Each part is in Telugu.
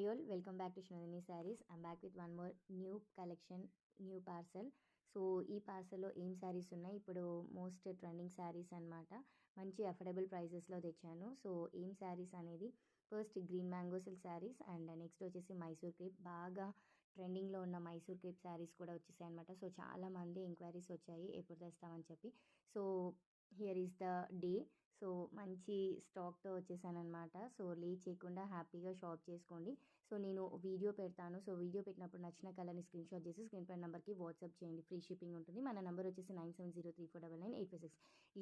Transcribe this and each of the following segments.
Hi all, welcome back to Shnadini Sarees. I'm back with one more new collection, new parcel. So ఈ పార్సల్లో ఏం శారీస్ ఉన్నాయి, ఇప్పుడు మోస్ట్ ట్రెండింగ్ శారీస్ అనమాట. మంచి అఫోర్డబుల్ ప్రైజెస్లో తెచ్చాను. సో ఏం శారీస్ అనేది, first green mango silk saris and next వచ్చేసి మైసూర్ క్రేప్. బాగా ట్రెండింగ్లో ఉన్న మైసూర్ క్రేప్ శారీస్ కూడా వచ్చేసాయి అనమాట. సో చాలామంది ఎంక్వైరీస్ వచ్చాయి ఎప్పుడు తెస్తామని చెప్పి. So here is the day. So మంచి స్టాక్తో వచ్చేసానమాట. సో లేట్ చేయకుండా హ్యాపీగా షాప్ చేసుకోండి. సో నేను వీడియో పెడతాను. సో వీడియో పెట్టినప్పుడు నచ్చిన కలర్ని స్క్రీన్ షాట్ చేసి స్క్రీన్ పై నెంబర్కి వాట్సాప్ చేయండి. ఫ్రీ షిప్పింగ్ ఉంటుంది. మన నెంబర్ వచ్చేసి 9703499856.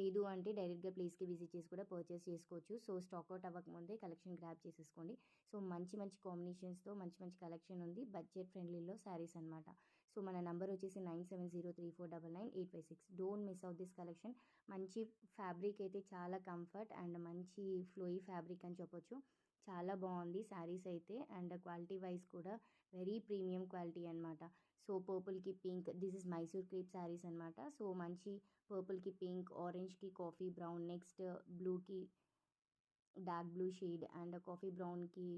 లేదు అంటే డైరెక్ట్గా ప్లేస్కి విజిట్ చేసి కూడా పర్చేస్ చేసుకోవచ్చు. సో స్టాక్ అవుట్ అవ్వకముందే కలెక్షన్ గ్రాప్ చేసేసుకోండి. సో మంచి మంచి కాంబినేషన్స్తో మంచి మంచి కలెక్షన్ ఉంది. బడ్జెట్ ఫ్రెండ్లీలో శారీస్ అనమాట. సో మన నెంబర్ వచ్చేసి 9703499856. Don't miss out this collection. మంచి ఫ్యాబ్రిక్ అయితే చాలా కంఫర్ట్ అండ్ మంచి ఫ్లోయీ ఫ్యాబ్రిక్ అని చెప్పొచ్చు. చాలా బాగుంది శారీస్ అయితే, అండ్ క్వాలిటీ వైజ్ కూడా వెరీ ప్రీమియం క్వాలిటీ అనమాట. సో పర్పుల్కి pink, this is Mysore crepe sarees అనమాట. సో మంచి పర్పుల్కి పింక్, ఆరెంజ్కి కాఫీ బ్రౌన్, నెక్స్ట్ బ్లూకి dark blue shade and coffee బ్రౌన్కి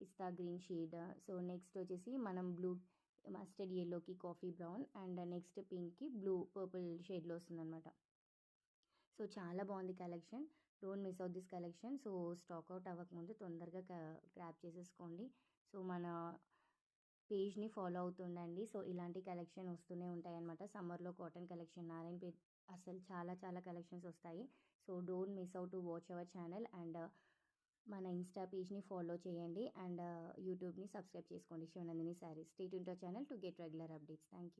pista green shade. So next వచ్చేసి మనం బ్లూ మస్టర్డ్ ఎల్లోకి కాఫీ బ్రౌన్ అండ్ నెక్స్ట్ పింక్కి బ్లూ పర్పుల్ షేడ్లో వస్తుందన్నమాట. సో చాలా బాగుంది collection. Don't miss out this collection. So stock out అవ్వకముందు తొందరగా గ్రాప్ చేసేసుకోండి. సో మన పేజ్ని ఫాలో అవుతుండండి. సో ఇలాంటి కలెక్షన్ వస్తూనే ఉంటాయన్నమాట. సమ్మర్లో కాటన్ కలెక్షన్, నారాయణపేట్, అసలు చాలా చాలా కలెక్షన్స్ వస్తాయి. So don't miss out to watch our channel and మన ఇన్స్టా పేజ్ని ఫాలో చేయండి అండ్ యూట్యూబ్ని సబ్స్క్రైబ్ చేసుకోండి. Sivanandini sarees. Stay tune to our channel to get regular updates. Thank you.